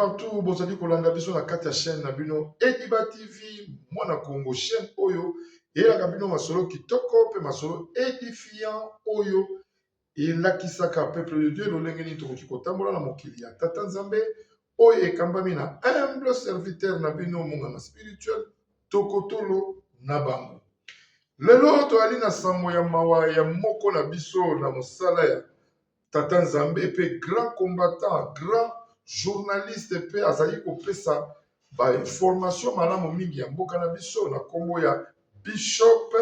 partout, bozali kolanda biso na kati ya chaîne na bino Ediba TV, mwana Congo chaîne oyo eyelaka bino masolo kitoko pe masolo édifiant oyo elakisaka peuple de Dieu lolenge nini tokoki kotambola na mokili ya Tata Nzambe oyo ekambami na humble serviteur na bino monganga spirituel Tokotolo na bango. Lelo toali na sambo ya mawa ya moko na biso na mosala ya Tata Nzambe pe grand combattant, grand journaliste pe azali kopesa ba information malamu mingi ya mboka na biso na kombo ya Bishop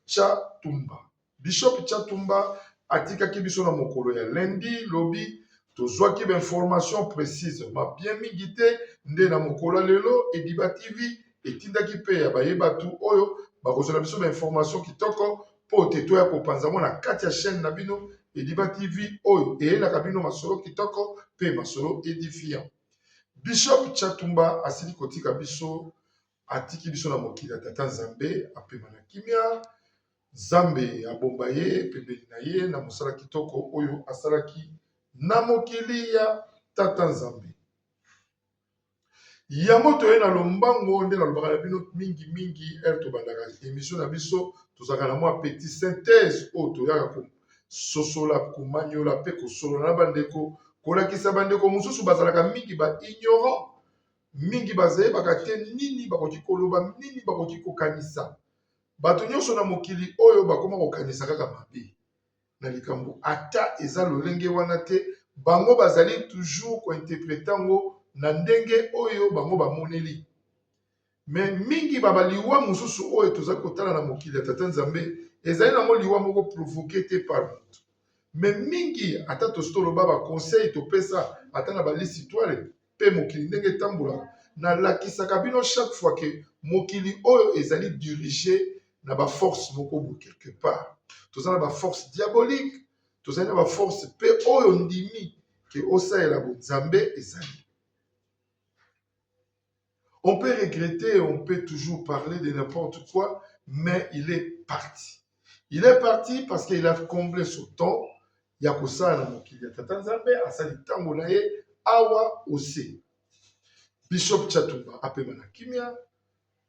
Chatumba. Bishop Chatumba atikaki biso na mokolo ya lundi lobi tozwaki ba information précise ma bien mingi te nde na mokolo lelo Ediba TV etindaki pe ya bayebatu oyo bakozala biso ba information kitoko po teto ya kopanza mona kati ya chaîne na bino Ediba TV oyo eyelaka bino masolo kitoko pe masolo édifiant. Bishop Chatumba asili kotika biso atiki biso na mokili ya Tata Nzambe apema na kimia Nzambe abomba ye pembeni na ye na mosala kitoko oyo asalaki na mokili ya Tata Nzambe. Ya moto ye na lombango nde na lobaka na bino mingi mingi to bandaka émission na biso tozaka na mwa petit synthèse oyo toyaka sosola kumanyola pe kosolola na bandeko kolakisa bandeko mosusu bazalaka mingi ba ignorant mingi bazayebaka te nini bakoki koloba nini bakoki kokanisa bato nyonso na mokili oyo bakoma kokanisa kaka mabe na likambo ata eza lolenge wana te bango bazali toujours kointerprete yango na ndenge oyo bango bamoneli me mingi babaliwa mosusu oyo tozali kotala na mokili ya Tata Nzambe ezali nango liwa moko provoke te par moto me mingi ata tositoloba baconseil topesa ata na balisitwale pe mokili ndenge etambolaka nalakisaka bino chaque fois ke mokili oyo ezali dirige na baforce moko boye quelque part tozali na baforce diabolique tozali na baforce pe oyo ndimi ke osalela bonzambe ezali. On peut regretter, on peut toujours parler de n'importe quoi, mais il est parti. Il est parti parce qu'il a comblé son temps. Yakosa na mokili ya Tata Nzambe asali tango na ye awa ose. Bishop Chatumba apema na kimia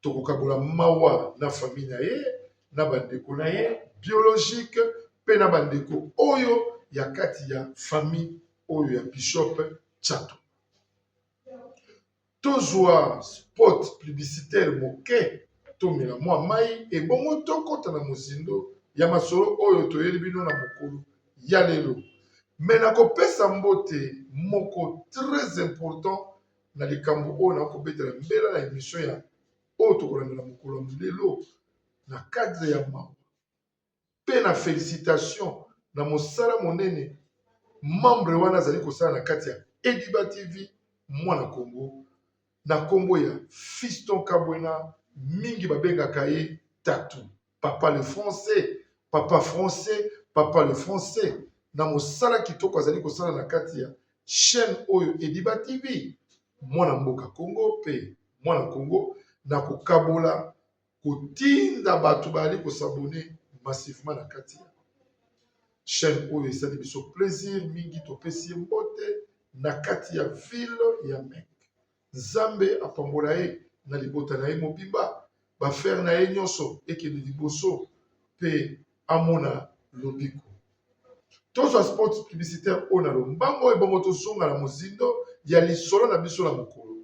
tokokabola mawa na famille na ye na bandeko na ye biologique pe na bandeko oyo ya kati ya famille oyo ya Bishop Chatumba. Tozwa spot publicitaire moke tomela mwa mai e bongo tokota na mozindo ya masolo oyo toyeli bino na mokolo ya lelo me na kopesa mbote moko très important na likambo oyo na kobetela mbela na émission ya oyo tokolanda na mokolo ya lelo na cadre ya mawa pe na félicitation na mosala monene membre wana azali kosala na kati ya Ediba TV mwana Congo na kombo ya Fiston Kabwena mingi babengaka ye Tatu papa le français papa le français na mosala kitoko azali kosala na kati ya chaîne oyo Ediba TV mwana mboka Congo pe mwana Congo na kokabola kotinda bato bali kosabone massivement na kati ya chaîne oyo esali biso plaisir mingi topesi mbote na kati ya ville ya Mek. Nzambe apambola ye na libota na ye mobimba bafere na ye nyonso ekende liboso pe amona lobiko. Tozwa spot publicitaire oyo na lombango ebongo tozonga na mozindo ya lisolo na biso na mokolo.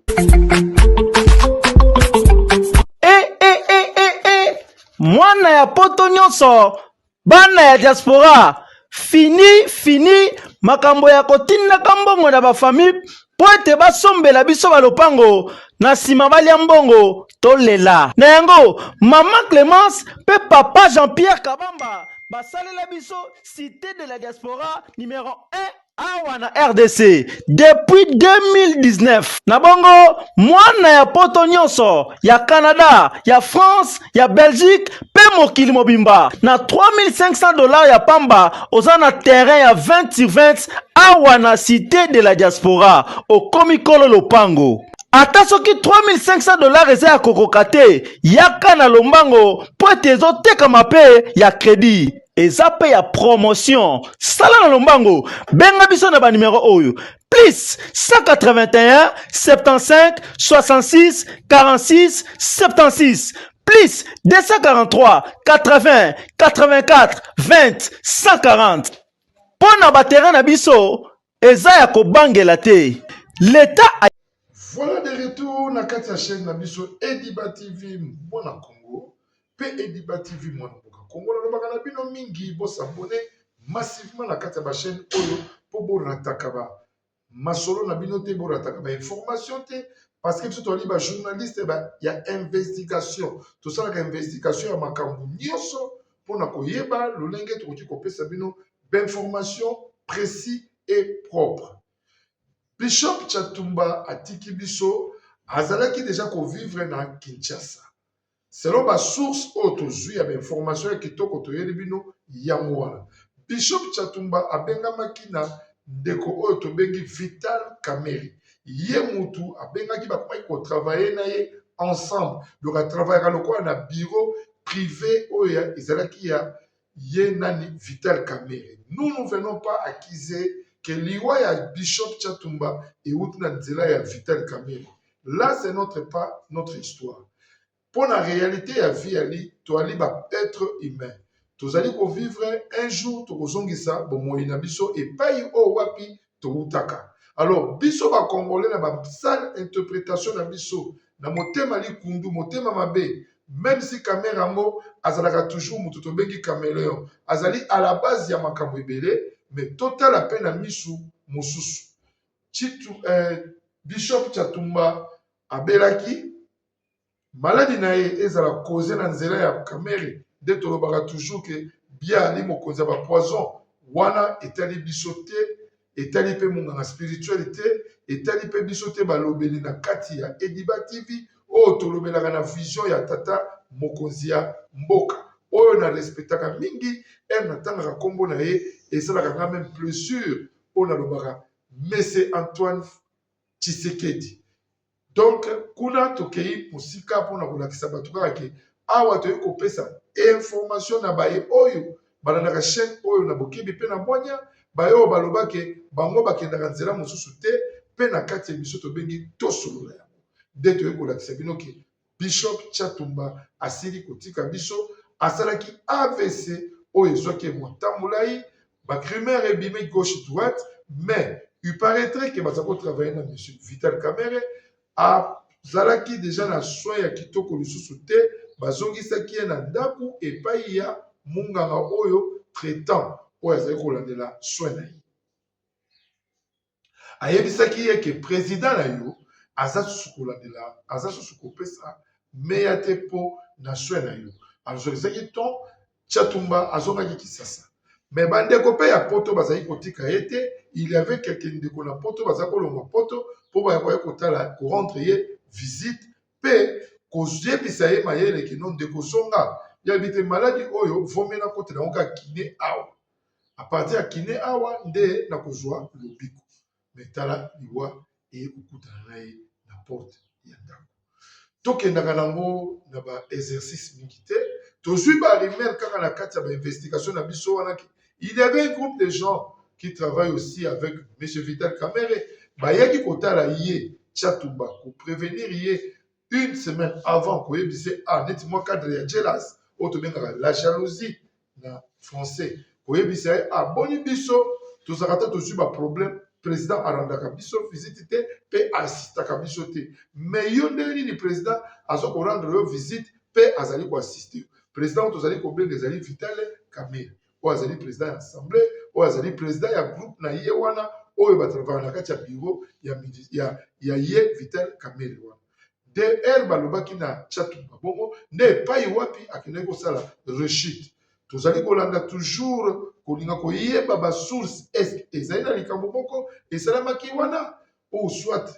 Mwana ya poto nyonso bana ya diaspora fini makambo ya kotindaka mbongo na bafamille po ete basombela biso balopango na nsima balia mbongo tolela na yango mama Clémence pe papa Jean-Pierre Kabamba basalela biso cité de la diaspora numéro 1 awa na RDC depuis 2019 na bongo mwana ya poto nyonso ya Canada ya France ya Belgique pe mokili mobimba na $3500 ya pamba oza na terrain ya 20/20 awa na cité de la diaspora okomikolo lopango ata soki $3500 eza ya kokoka te yaka na lombango po ete ezotekama pe ya crédit eza pe ya promotion sala na lombango benga biso na ba numéro oyo plus 181 75 66 46 76 plus 243 80 84 20 140 pona baterrain na biso eza ya kobangela te l'état. Voilà de retour na kati ya chaîne na biso Ediba TV mwana Congo pe Ediba TV mwana mboka Congo na lobaka na bino mingi bo s'abonner massivement na kati ya ba chaîne oyo po bo rataka ba masolo na bino te bo rataka ba information te parce que biso toli ba journaliste ba ya investigation to sala ka investigation ya makambo nyonso pona koyeba lolenge to koki kopesa bino ba information précis et propre. Bishop Chatumba atiki biso azalaki déjà ko vivre na Kinshasa. Selon ba source auto zui ya information ya kitoko to yeli bino yango wana. Bishop Chatumba abengamaki na ndeko oyo to bengi Vital Kamerhe. Ye mutu abengaki ba ko travailler na ye ensemble. Donc a travailler lokwa na bureau privé oyo ezalaki ya ye nani Vital Kamerhe. Nous venons pas accuser que liwa ya Bishop Chatumba et outina nzela ya Vital Kamerhe. Là, c'est pas notre histoire. Pour la réalité ya vie ali, to ali ba être humain. To ali ko vivre un jour to kozongisa bomoi na biso et pai o wapi to utaka. Alors biso ba congolais na ba sale interprétation na biso na motema li kundu motema mabe. Même si Kamerhe ango azalaka toujours mutu to bengi caméléon, azali à la base ya makambo ebele. Mais total à peine à misu mosusu. Bishop Chatumba abelaki maladie na ye ezala cause na nzela ya Kamerhe de tolobaka toujours que bien ali mokonzi ba poison wana etali biso te etali pe munganga spiritualité etali pe biso te balobeli na kati ya Ediba TV o tolobelaka na vision ya tata mokonzi ya mboka oyo na respectaka mingi na tangaka kombo na ye esalaka nga même plus sûr on a lobaka Monsieur Antoine Tshisekedi. Donc kuna tokei musika pona kolakisa bato kaka ke awa toyei kopesa information na baye oyo balandaka chaîne oyo na bokebi mpe na mwanya baye oyo balobake bango bakendaka nzela mosusu te mpe na kati ya biso tobengi tosolola yango nde toyei kolakisa bino ke Bishop Chatumba asili kotika biso asalaki AVC oyo ezwaki mota molai bacrimère ebimi gauche droite mais il paraîtrait que bazako travailler na monsieur Vital Kamerhe azalaki déjà na soin ya kitoko lisusu te bazongisaki ye na ndako epai ya munganga oyo traitant oyo azali kolandela soin na ye ayebisaki ye ke président na yo aza susu kolandela aza susu kopesa meya te mpo na soin na yo azongisaki ton Chatumba azongaki Kisasa mais bandeko pe ya poto bazali kotika ye te il y avait quelques ndeko na poto bazali kolongwa poto mpo bayakoya kotala korendre ye visite mpe koyebisa ye mayele kino ndeko zonga yabi te maladi oyo vomena kotela yango kaka kine awa apartir ya kine awa nde nakozwa lobiko me tala liwa ekokutana na ye na porte ya ndako tokendaka nango na baexercice mingi te tozwi barimer kaka na kati ya bainvestigation na biso wana il y avait un groupe de gens qui travaillent aussi avec M. Vital Kamerhe bayaki kotala ye Chatumba ko prévenir ye une semaine avant koyebise neti mwa cadre ya jealous oyo tobengaka la jalousie na français koyebisa boni biso tozalaka te tozwi baproblème président arandaka biso visite te mpe asistaka biso te mais yo ndenge nini président azwa korendre yo visite mpe azali koassiste président oyo tozali kobenga ezali Vital Kamerhe oyo azali président ya assemblée oyo azali président ya groupe na ye wana oyo batravaka na kati ya bureau ya ye Vital Kamerhe wana de ere balobaki na Chatumba bongo nde epai wapi akendaki kosala rechute tozali kolanda toujours kolinga koyeba basource eske ezali na likambo moko esalamaki wana oyo soit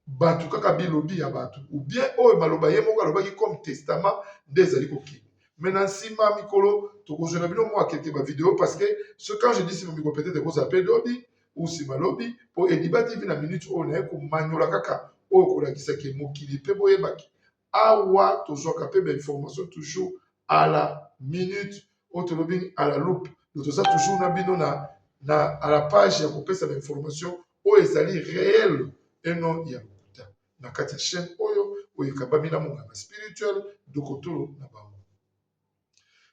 bato kaka bilobi ya bato ou bien oyo maloba ye moko alobaki comme testament nde ezali kokende mais na nsima mikolo tokozwela bino mwa kelke bavideo parce que ce quand je dis sima mikolo peut-être kozape lobi ou sima lobi po Ediba TV na minute oyo naye komanyola kaka oyo kolakisaki mokili mpe boyebaki awa tozwaka mpe bainformation toujours à la minute autre lobbying à la loupe. Nous ça toujours na bino à la page ya kopesa l'information o ezali réel et non ya lokuta. Na kati ya chaîne oyo oyekabami na monganga spirituel dokotolo na bango.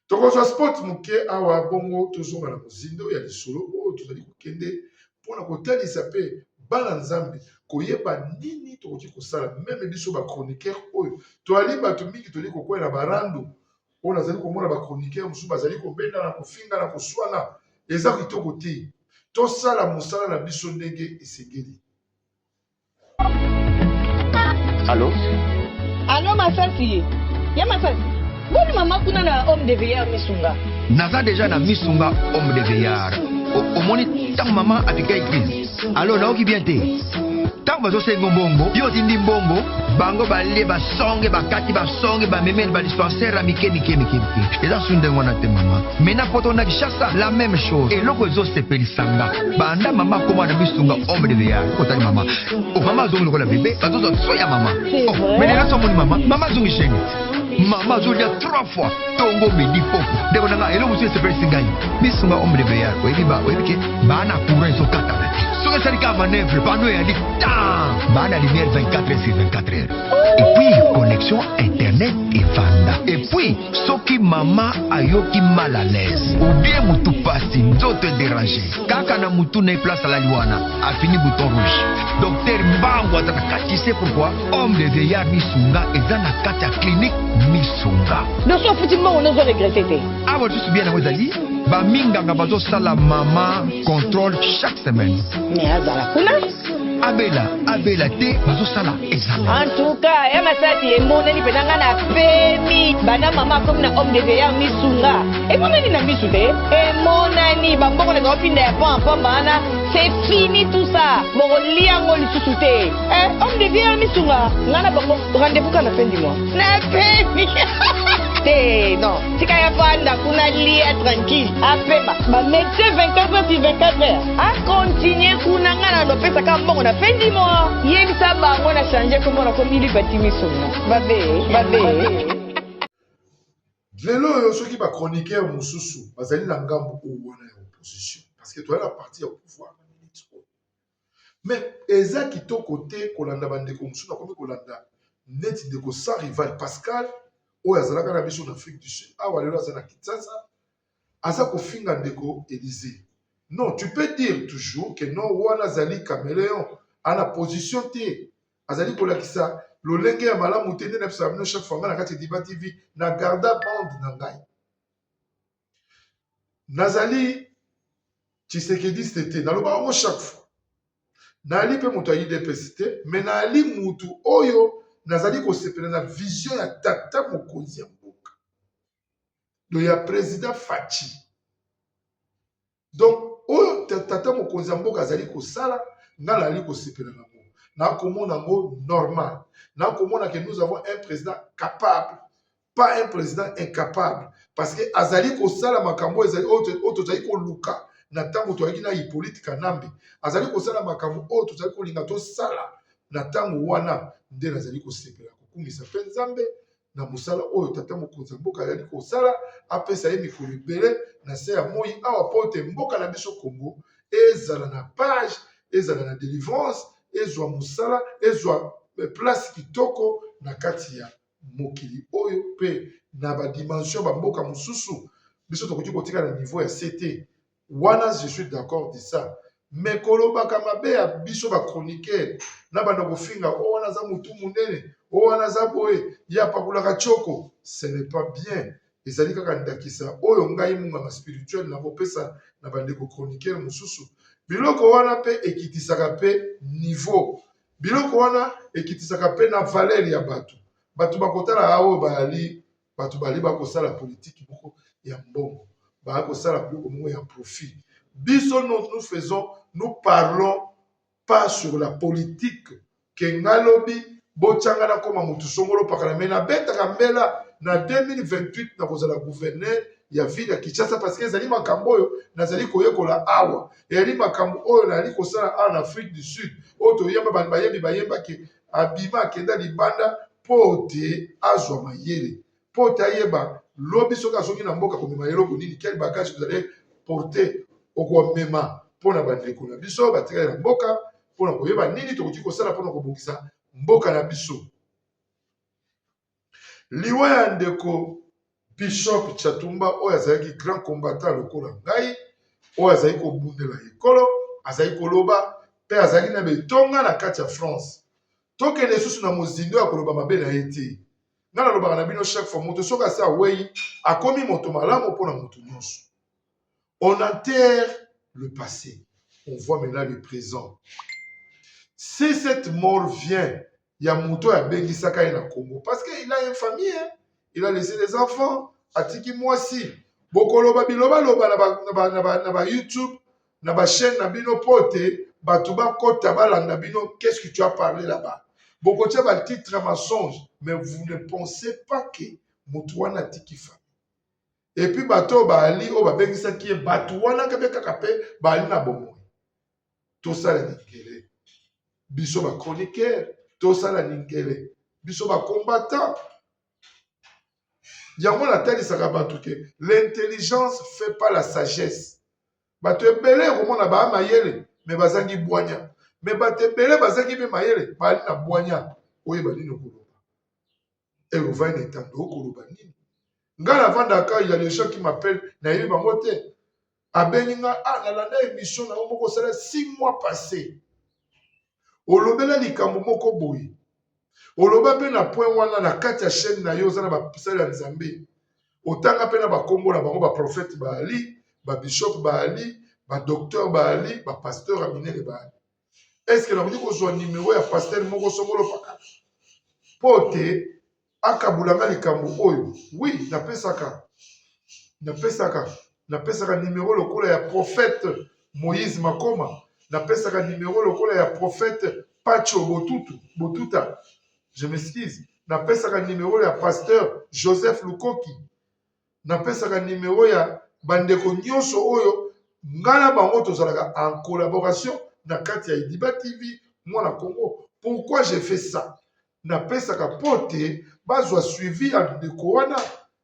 Tokozwa sport moke awa bongo tozonga na mozindo ya lisolo oyo tozali kokende mpona kotalisa mpe bana nzambe koyeba nini tokoki kosala meme biso bachroniqueur oyo toali bato mingi toli kokwela barando oyo nazali komona bachroniqueur mosusu bazali kobenda na kofinga na koswana eza kitoko te tosala mosala na biso ndenge esengeli. Allô? Allô, Masasi? Ya Masasi? Boni mama kuna na homme de veillard Misunga. Naza déjà na Misunga homme de veillard. Au moni tant maman avec église. Alors na oki bien te. Tant bazo sengo mbongo, yo tindi mbongo, bango bale ba songe ba kati ba songe ba memel ba dispensaire mike. Eza sunde ngona te mama. Mena poto na kishasa la même chose. Et loko zo sepeli sanga. Banda mama koma na Misunga homme de veillard. Kotali mama. Oh mama zongo lokola bébé, bazo zo soya mama. Oh, mais là so moni mama zongi cheni. Maman Zolia 3 fois Tongo midi poko Debo nanga elo musu se presi ngai Misunga homme de veillard Oyebi ke Bana courant so kata Soka sarika manœuvre Pano ya di Bana lumière 24h/24h. Et puis connexion internet et vanda. Et puis soki mama ayoki mal à l'aise ou bien mutu pasi nzoto déranger kaka na mutu na place à la liwana a fini bouton rouge. Docteur Mbango atakati c'est pourquoi homme de veillard Misunga eza na kati ya clinique Misunga. Non so futi mbango nozo regretter te. Ah bon juste bien na wezali ba minganga bazo sala mama contrôle chaque semaine. Mais azala kuna Abela te bazo sala examen. en tout cas ya Masasi emoneli penanga na pemi bana mama comme na homme de veillard Misunga emoneli na misu te emonani bamboko na kopinda ya pampa bana c'est fini tout ça boko liango lisusu te homme de veillard Misunga ngana bango rendez-vous kana fin du mois na pemi te non tika ya panda kuna lia tranquille apema ba médecin 24h/24h a continuer kuna ngana lopesa ka mbongo na fin du mois yebisa bango na changer komona komili bati Misunga babe lelo oyo soki bachroniqueur mosusu bazali na ngambo oyo wana ya opposition parce que toyala parti ya pouvoir na minute oyo mais eza kitoko te kolanda bandeko mosusu nakomi kolanda neti ndeko sans rival Pascal oyo azalaka na biso na Afrique du Sud awa lelo aza na Kinshasa aza kofinga ndeko Élysée. Non, tu peux dire toujours que non wana azali caméléon ana position te azali kolakisa lolenge ya malamu te nde na biso ya bino chaque fois nga na kati ya Diba TV na garda bande na ngai nazali tshisekidiste te nalobaka ngo chaque fois naali mpe moto ya UDPS te me naali mutu oyo nazali kosepela na vision ya tata mokonzi ya mboka do ya président Faci. Donc oyo tata mokonzi ya mboka azali kosala nga naali kosepela nango nakomona ngo normal nakomona que nous avons un président capable pas un président incapable parce que azali kosala makambo ezali oyo tozali koluka na ntango toyaki na Hippolyte Kanambe azali kosala makambo oyo tozali kolinga tosala na ntango wana nde nazali kosepela kokumisa mpe nzambe na mosala oyo tata mokonzi ya mboka azali kosala apesa ye mikolo ebele na se ya moi awa mpo te mboka na biso Congo ezala na page ezala na délivrance ezwa mosala ezwa place kitoko na kati ya mokili oyo mpe na badimension bamboka mosusu biso tokoki kotika na niveau ya CT wana je suis d'accord de ça mais kolobaka mabe ya biso bachroniqueur na banda kofinga o wana za mutu munene o wana za boye ya pakulaka choko ce n'est pas bien ezali kaka ndakisa oyo ngai munganga spirituel na kopesa na bandeko chroniqueur mosusu biloko wana pe ekitisaka pe niveau biloko wana ekitisaka pe na valeur ya bato bakotala oyo bato bali bakosala politique moko ya mbongo bakosala biloko moko ya profit biso nous parlons pas sur la politique ke ngalobi bochanga na koma mutu songolo pakala mena betaka mbela na 2028 na kozala gouverneur ya ville ya Kinshasa parce que ezali makambo oyo nazali koyekola awa ezali makambo oyo nazali kosala awa na Afrique du Sud oyo toyamba bantu bayembaki abima akenda libanda po te azwa mayele po te ayeba lobi soka soki na mboka komema eloko nini, quel bagage vous allez porter okomema mpona bandeko na biso batikali na mboka mpona koyeba nini tokoki kosala mpona kobongisa mboka na biso. Liwa ya ndeko Bishop Chatumba oyo azalaki grand combattant lokola ngai, oyo azali kobundela ekolo, azali koloba mpe azali na betonga na kati ya France. Tokende susu na mozindo ya koloba mabe na ye te. Nga nalobaka na bino chaque fois moto soki asi awei akomi moto malamu mpona moto nyonso. On enterre le passé, on voit maintenant le présent. Si cette mort vient, il y a moto ya bengisaka ye na Congo parce qu'il a une famille, hein? Il a laissé des enfants, atiki mwasi. Bokoloba biloba loba na ba YouTube, na ba chaîne na bino pote, batuba kota balanda bino, qu'est-ce que tu as parlé là-bas? Bokotia ba titre mensonge, mais vous ne pensez pas que motuana tiki famille. Et puis bato ba ali o ba bengisaki ye batuana kabe kakape ba ali na bomo. Tout ça la ningele. Biso ba chroniqueur, tout ça la ningele. Biso ba combattant. Yango na tali saka bato ke l'intelligence fait pas la sagesse. Bato ebele komona ba mayele mais bazangi bwanya. Mais bato ebele bazangi be mayele ba ali na bwanya oyo ba nini koloba. Et on va n'entendre koloba nini. Ngala vandaka il y a des gens qui m'appellent na yebi bango te. Abeninga nalanda émission na moko sala 6 mois passés. Olobela likambo moko boyi. Oloba pe na point wana na kati ya chaîne na yo zana ba pisala ya Nzambe. Otanga pe na ba kombo na bango ba prophète ba Ali, ba bishop ba Ali, ba docteur ba Ali, ba pasteur Aminele ba Ali. Est-ce que na vous ko numéro ya pasteur moko songolo paka? Pote akabulanga likambo oyo. Oui, na pesaka. Na pesaka numéro lokola ya prophète Moïse Makoma. Na pesaka numéro lokola ya prophète Pacho Botuta. Je m'excuse. Na pesaka numéro ya pasteur Joseph Lukoki. Na pesaka numéro ya bandeko nyonso oyo ngana bango tozalaka en collaboration na kati ya Idiba TV moi na Congo. Pourquoi j'ai fait ça? Na pesaka pote bazwa suivi à ndeko wana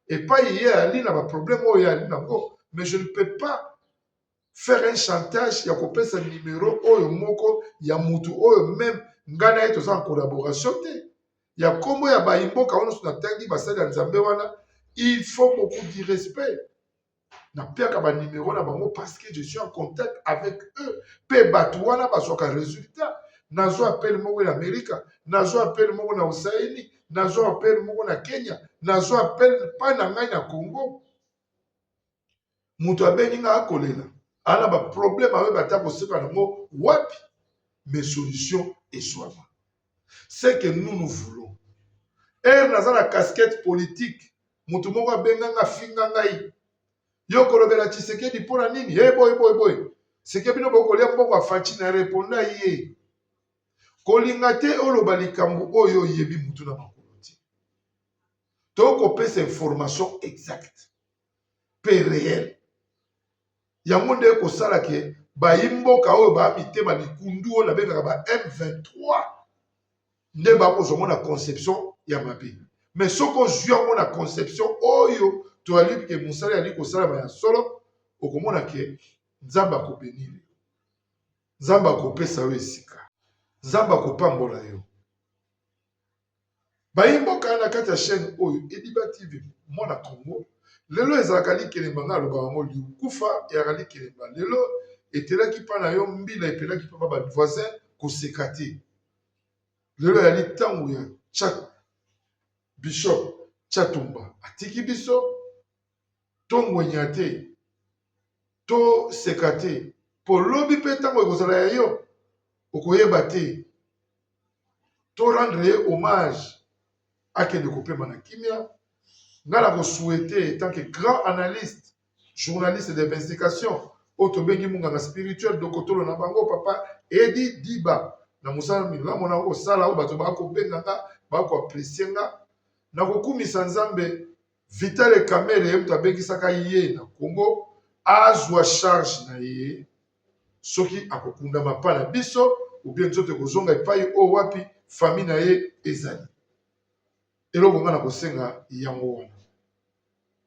et pas hier ali na ba problème oyo ali nango. Mais je ne peux pas faire un chantage ya kopesa numéro oyo moko ya mutu oyo même ngana yeto en collaboration te. Ya kombo ya baimboka wana suna tangi basali ya Nzambe wana, il faut beaucoup de respect. Na piaka ba numéro na bango parce que je suis en contact avec eux. Pe batu wana basoka résultat. Nazo appel moko na Amerika, nazo appel moko na Usaini, nazo appel moko na Kenya, nazo appel pa na ngai na Congo. Mutu abeninga akolela. Ana ba problème avec bata koseka nango wapi? Mes solutions et soit. C'est que nous voulons. Et nous la casquette politique. Mutu moko benganga finga ngai. Yo kolobela Tshisekedi pona nini? Boy. Seke bino bokolia mboko afachi na reponda ye. Kolinga te oloba likambo oyo yebi mutu na makolo ti. Toko pesa information exacte. Pe réel. Yango nde ko sala ke ba imboka oyo ba mitema likundu oyo na bengaka ba M23. Nde ba ko zomona conception ya mabe. Mais soko zwa na conception oyo to ali ke musala ali ko sala ba ya solo okomona ke Nzamba ko benile. Nzamba ko pesa we sika. Nzamba ko pambola yo. Ba imboka na kati ya chaîne oyo Idiba TV mona Congo. Lelo ezalaka likelemba nga aloba yango likufa ya likelemba. Lelo etelaki pa na yo mbila epelaki pa ba voisin koseka te. Lelo ya litango ya Bishop Chatumba atiki biso tongwenya te to seka te po lobi pe tango ekozala ya yo okoyeba te to rendre ye hommage akende kopema na kimia. Ngala ko souhaiter tant que grand analyste, journaliste d'investigation, otobengi munganga spirituel dokotolo na bango papa Edi Diba na musala mila mona ko sala o bato ba ko benganga ba ko apprécier nga na ko kumisa Nzambe Vital Kamerhe mtu abengisaka ye na Congo azwa charge na ye soki akokunda mapana biso ou bien nzoto kozonga epai o wapi famille na ye ezali. Eloko nga na kosenga yango wana.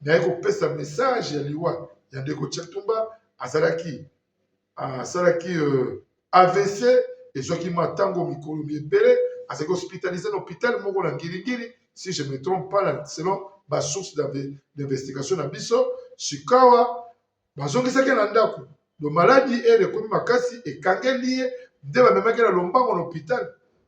na kopesa message ya liwa ya ndeko Chatumba asalaki AVC ezwaki matango mikolo miebele azalaki hospitalisé na hôpital moko na ngiringiri si je me trompe pas selon ba source d'investigation na biso sikawa bazongisaki na ndako le maladie ekomi makasi ekangeli ye nde bamemaki na lombango na hôpital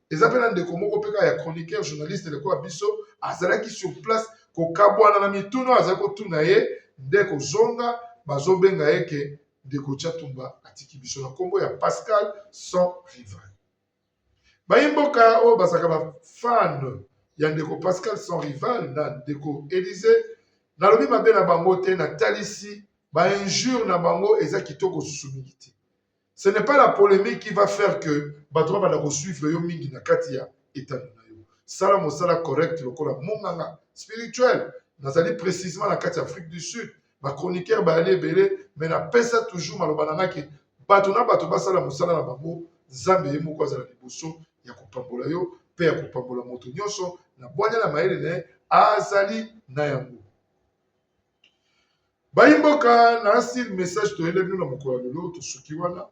eza mpe na ndeko moko mpe ya chroniqueur journaliste leko ya biso azalaki sur place kokabwana na mituno azalaki kotuna ye nde kozonga bazobenga ye ke ndeko Chatumba atiki biso na kombo ya Pascal sans rival. Bayimboka oyo bazalaka bafan ya ndeko Pascal sans rival na ndeko Élysée nalobi mabe na bango te natalisi bainjure na bango eza kitoko susumiki te. Ce n'est pas la polémique qui va faire que bato bana kosuivre yo mingi na kati ya état na yo. Sala mosala correct lokola monganga spirituel nazali précisément na kati ya Afrique du Sud. Ma chroniqueur ba aller belé mais na pesa toujours maloba na ke bato na bato basala mosala na bango Nzambe ye moko azala liboso ya kopambola yo pe ya kopambola moto nyonso na bwanya na maele ne azali na yango. Bayimboka na asile message to elebi na mokolo lelo to suki wana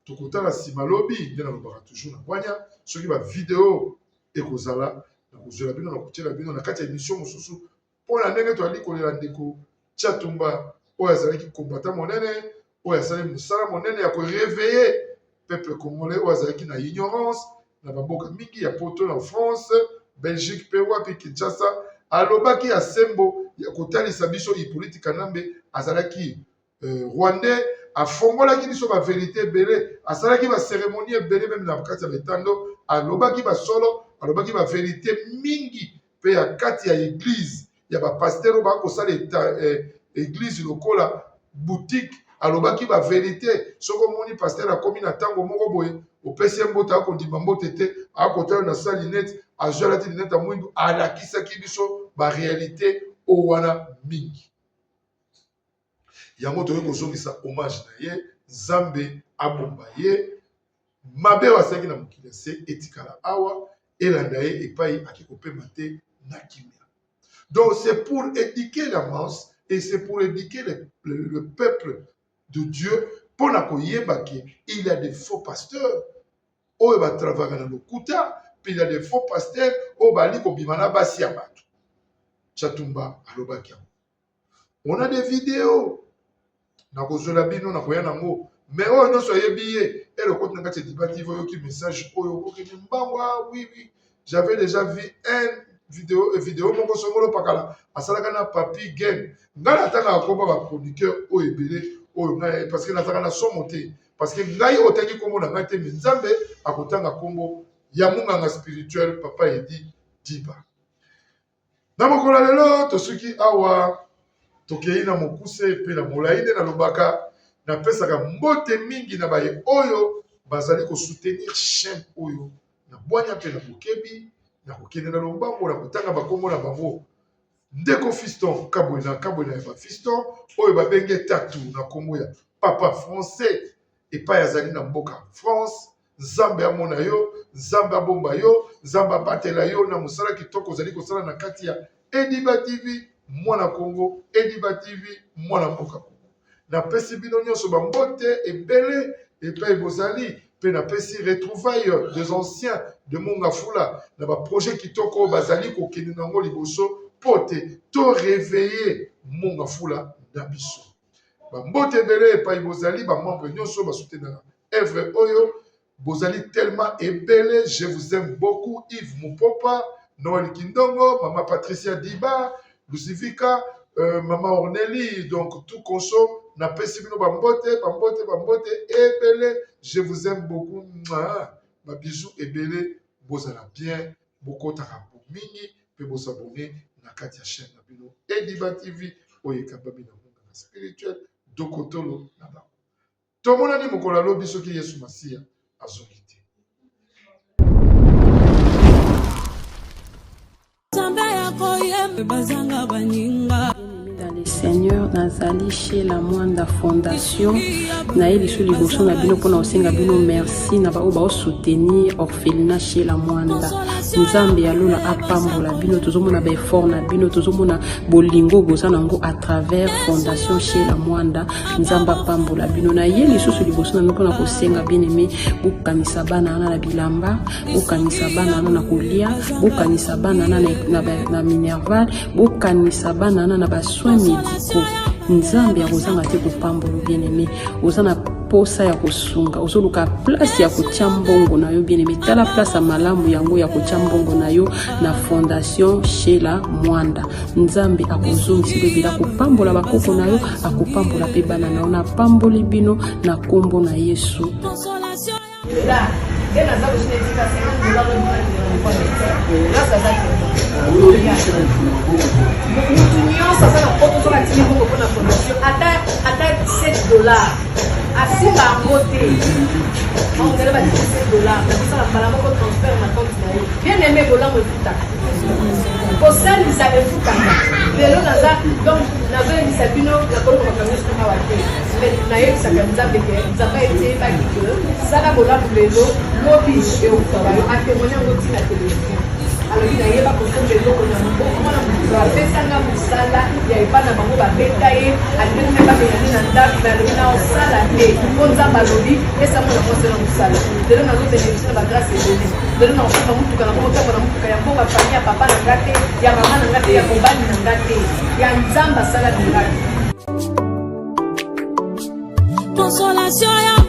to kotala simalobi nde na lobaka toujours na bwanya soki ba vidéo ekozala na kozela bino na kotiela bino na kati ya émission mosusu pona ndenge to ali kolela ndeko Chatumba oyo azalaki combattant monene oyo azali mosala monene ya koréveiller peuple congolais oyo azalaki na ignorance na baboka mingi ya poto na France Belgique pe wapi Kinshasa alobaki ya sembo ya kotalisa biso Hippolyte Kanambe azalaki Rwandais afongolaki biso ba vérité ebele asalaki ba cérémonie ebele même na kati ya betando alobaki ba solo alobaki ba vérité mingi pe ya kati ya église ya ba pasteur ba kosala église lokola boutique alobaki ba vérité soko moni pasteur akomi na tango moko boye opesi mbota akondima mbote te akotala na sali net ajala ti net amwindu alakisaki biso ba réalité o wana mingi yango toye kozongisa hommage na ye Nzambe abomba ye mabe wasaki na mokili se etikala awa elanda ye epai akikopema te na kimia. Donc c'est pour éduquer la masse et c'est pour éduquer le peuple de Dieu pour la koyebaki il y a des faux pasteurs oyo ba travailler na lokuta puis il y a des faux pasteurs oyo bali ko bimana basi ya bato. Chatumba alobaki on a des vidéos na kozola bino na koya nango mais oyo no soyez billet et le compte na kati débative oyo ki message oyo ko ki mbangwa oui j'avais déjà vu vidéo moko songolo pakala asalaka na papi game ngala tanga akoba ba chroniqueur oyo ebele oyo ngai parce que nataka na somote parce que ngai otangi kombo na ngai te Nzambe akotanga kombo ya munganga spirituel papa Edi Diba na mokolo lelo tosuki awa tokei na mokuse pe na molaine na lobaka na pesaka mbote mingi na baye oyo bazali ko soutenir chaîne oyo na bwanya pe na bokebi na kokende na lombango na kotanga bakombo na bango ndeko fiston kabwena ya ba fiston oyo babenge tatu na kombo ya papa français epai azali na mboka France Nzambe amona yo Nzambe abomba yo Nzambe abatela yo na mosala kitoko ozali kosala na kati ya Ediba TV mwana Congo Ediba TV mwana mboka Congo na pesi bino nyonso bambote ebele epai bozali pe na pesi retrouvailles des anciens de Mongafula na ba projet kitoko bazali kokende nango liboso pote to réveiller Mongafula na biso bambote ebele epai bozali ba membre nyonso ba soutenir œuvre oyo bozali tellement ebele je vous aime beaucoup Yves Mupopa Noël Kindongo Mama Patricia Diba Lucifika Mama Orneli donc tout conso na pesi bino bambote ebele je vous aime beaucoup ma bisou ebele bozala bien bokotaka mingi pe bosabone na kati ya chaîne na bino Ediba TV oyeka babi na munga spirituel dokotolo na ba tomonani mokolo lobi soki Yesu Masia azongi te Bazanga baninga dans le Seigneur nazali chez la Mwanda Fondation na eli sur liboso na bino pona osenga bino merci na ba soutenir orphelinat chez la Mwanda nzambe alula apambola bino tozomona ba effort na bino tozomona bolingo boza nango à travers Fondation chez la Mwanda nzamba apambola bino na eli sur liboso na pona kosenga bien aimé bokanisa bana na bilamba bokanisa bana na kolia bokanisa bana na minerval bokanisa bana na ba soins médicaux nzambe ya kozanga te kopambolo bien aimé ozana posa ya kosunga ozoluka place ya kotia mbongo na yo bien aimé tala place ya malamu yango ya kotia mbongo na yo na Fondation chez la Mwanda nzambe akozongisa bebila kopambola bakoko na yo akopambola pe bana na yo na pamboli bino na kombo na Yesu. Bien aimé, volant me fouta. Pour ça, il savait fouta. Mais là, donc, la veille, il s'est dit non, la colonne va caminer sur ma voiture. Mais d'ailleurs, ça vient de ça, ça va être pas que ça va voler pour les autres, lobby et au travail, à témoigner aussi la télévision. Alors, il n'y a pas de problème de l'eau, comment on a fait ça, il n'y a pas de mamou, à bétailler, à lui, on pas gagné dans la table, mais on a un salle, et on a un lobby, et ça, on a posé dans le salle. De là, on a d'autres émissions, la grâce est donnée. De là, on a un moutou, on a un moutou, on a un moutou, il y a un famille, papa, il y a maman, il y a Bobani, il y a un zamba, salle, consolation.